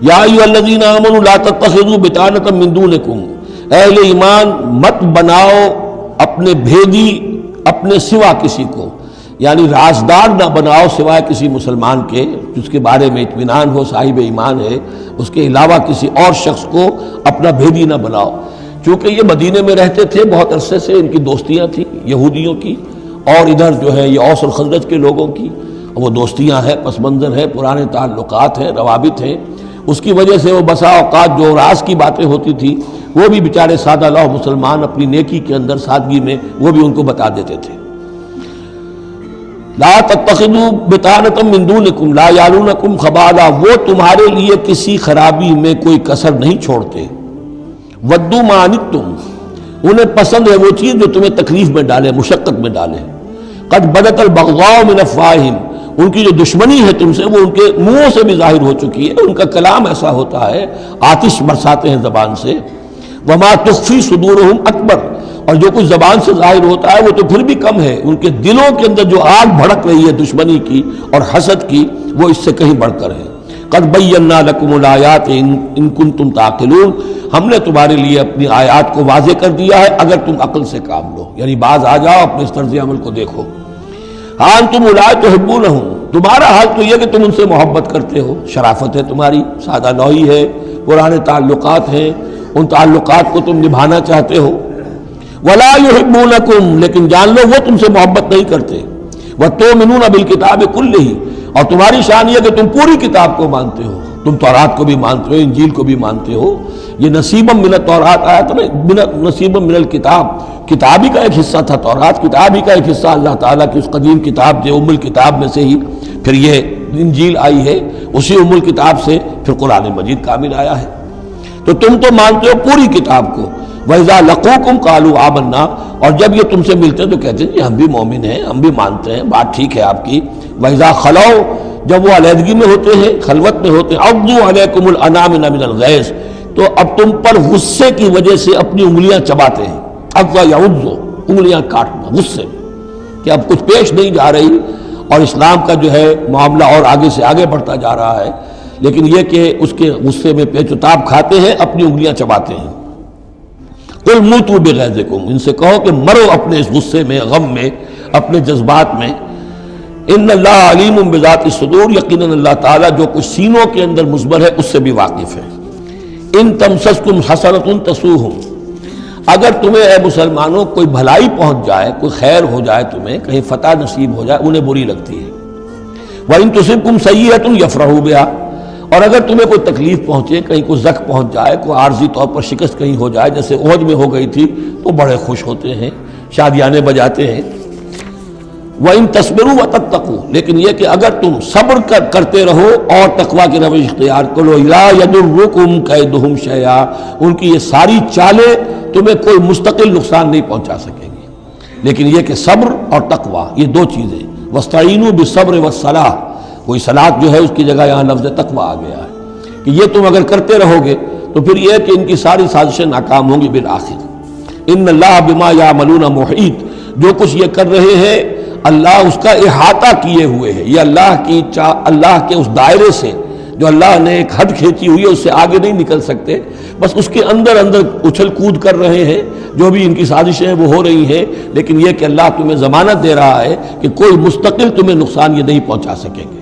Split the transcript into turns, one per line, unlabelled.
یا ایھا الذین آمنوا لا تتخذوا بطانة من دونکم، اہل ایمان مت بناؤ اپنے بھیدی اپنے سوا کسی کو، یعنی رازدار نہ بناؤ سوائے کسی مسلمان کے جس کے بارے میں اطمینان ہو، صاحب ایمان ہے، اس کے علاوہ کسی اور شخص کو اپنا بھیدی نہ بناؤ۔ چونکہ یہ مدینے میں رہتے تھے بہت عرصے سے، ان کی دوستیاں تھیں یہودیوں کی، اور ادھر جو ہے یہ اوس اور خزرج کے لوگوں کی، وہ دوستیاں ہیں، پس منظر ہے، پرانے تعلقات ہیں، روابط ہیں، اس کی وجہ سے وہ بسا اوقات جو راز کی باتیں ہوتی تھی وہ بھی بیچارے سادہ لوح مسلمان اپنی نیکی کے اندر سادگی میں وہ بھی ان کو بتا دیتے تھے۔ لا تتخذوا بطانة من دونکم لا یعلونکم خبالا، وہ تمہارے لیے کسی خرابی میں کوئی کسر نہیں چھوڑتے۔ ودوا ما عنتم، انہیں پسند ہے وہ چیز جو تمہیں تکلیف میں ڈالے، مشقت میں ڈالے۔ قد بدت البغضاء من افواہہم، ان کی جو دشمنی ہے تم سے وہ ان کے منہوں سے بھی ظاہر ہو چکی ہے، ان کا کلام ایسا ہوتا ہے، آتش برساتے ہیں زبان سے۔ وما تخفی صدورہم اکبر، اور جو کچھ زبان سے ظاہر ہوتا ہے وہ تو پھر بھی کم ہے، ان کے دلوں کے اندر جو آگ بھڑک رہی ہے دشمنی کی اور حسد کی وہ اس سے کہیں بڑھ کر ہے۔ قد بینا لکم الآیات ان کنتم تعقلون، ہم نے تمہارے لیے اپنی آیات کو واضح کر دیا ہے اگر تم عقل سے کام لو، یعنی باز آ جاؤ، اپنے اس طرز عمل کو دیکھو۔ ہاں انتم اولئک تحبونہم، تمہارا حال تو یہ کہ تم ان سے محبت کرتے ہو، شرافت ہے تمہاری، سادہ لوحی ہے، پرانے تعلقات ہیں، ان تعلقات کو تم نبھانا چاہتے ہو۔ ولا یحبونکم، لیکن جان لو وہ تم سے محبت نہیں کرتے۔ وتؤمنون بالکتاب کلہ، اور تمہاری شان یہ کہ تم پوری کتاب کو مانتے ہو، تم تورات کو بھی مانتے ہو، انجیل کو بھی مانتے ہو۔ یہ نصیبا من التورات آیا تھا نا، نصیبا من الکتاب، کتاب ہی کا ایک حصہ تھا تورات، کتاب ہی کا ایک حصہ اللہ تعالیٰ کی اس قدیم کتاب جو ام الکتاب میں سے ہی پھر یہ انجیل آئی ہے، اسی ام الکتاب سے پھر قرآن مجید کامل آیا ہے۔ تو تم تو مانتے ہو پوری کتاب کو۔ وَإِذَا لَقُوكُمْ قَالُوا آمَنَّا، اور جب یہ تم سے ملتے ہیں تو کہتے ہیں جی ہم بھی مومن ہیں، ہم بھی مانتے ہیں، بات ٹھیک ہے آپ کی۔ وَإِذَا خَلَوْا، جب وہ علیحدگی میں ہوتے ہیں، خلوت میں ہوتے ہیں، عَضُّوا عَلَيْكُمُ الْأَنَامِلَ مِنَ الْغَيْظِ، تو اب تم پر غصے کی وجہ سے اپنی انگلیاں چباتے ہیں۔ عَضَّ يَعُضُّ، انگلیاں کاٹنا غصے میں، کہ اب کچھ پیش نہیں جا رہی اور اسلام کا جو ہے معاملہ اور آگے سے آگے بڑھتا جا رہا ہے، لیکن یہ کہ اس کے غصے میں پیچ و تاب کھاتے ہیں، اپنی انگلیاں چباتے ہیں۔ قل موتوا بغیظکم، ان سے کہو کہ مرو اپنے اس غصے میں، غم میں، اپنے جذبات میں۔ ان اللہ علیم بذات الصدور، یقیناً اللہ تعالیٰ جو کچھ سینوں کے اندر مضمر ہے اس سے بھی واقف ہے۔ ان تمسسکم حسنۃ تسؤہم، اگر تمہیں اے مسلمانوں کوئی بھلائی پہنچ جائے، کوئی خیر ہو جائے، تمہیں کہیں فتح نصیب ہو جائے، انہیں بری لگتی ہے۔ وَإِن تُصِبْكُمْ سَیِّئَةٌ یفرحوا بِہَا، اور اگر تمہیں کوئی تکلیف پہنچے، کہیں کوئی زخم پہنچ جائے، کوئی عارضی طور پر شکست کہیں ہو جائے، جیسے احد میں ہو گئی تھی، تو بڑے خوش ہوتے ہیں، شادیانے بجاتے ہیں۔ وَإِن تَصْبِرُوا وَتَتَّقُوا، لیکن یہ کہ اگر تم صبر کرتے رہو اور تقویٰ کی روش اختیار کرو، لَا يَضُرُّكُمْ كَيْدُهُمْ شَيْئًا، ان کی یہ ساری چالیں تمہیں کوئی مستقل نقصان نہیں پہنچا سکیں گی، لیکن یہ کہ صبر اور تقویٰ یہ دو چیزیں۔ وَاسْتَعِینُوا بِالصَّبْرِ وَالصَّلَاةِ، کوئی صلاۃ جو ہے اس کی جگہ یہاں لفظ تقویٰ آ گیا ہے کہ یہ تم اگر کرتے رہو گے تو پھر یہ کہ ان کی ساری سازشیں ناکام ہوں گی بالآخر۔ ان اللہ بما یعملون محیط، جو کچھ یہ کر رہے ہیں اللہ اس کا احاطہ کیے ہوئے ہے، یہ اللہ کے اس دائرے سے جو اللہ نے ایک حد کھینچی ہوئی ہے اس سے آگے نہیں نکل سکتے، بس اس کے اندر اندر اچھل کود کر رہے ہیں، جو بھی ان کی سازشیں ہیں وہ ہو رہی ہیں، لیکن یہ کہ اللہ تمہیں ضمانت دے رہا ہے کہ کوئی مستقل تمہیں نقصان یہ نہیں پہنچا سکیں گے۔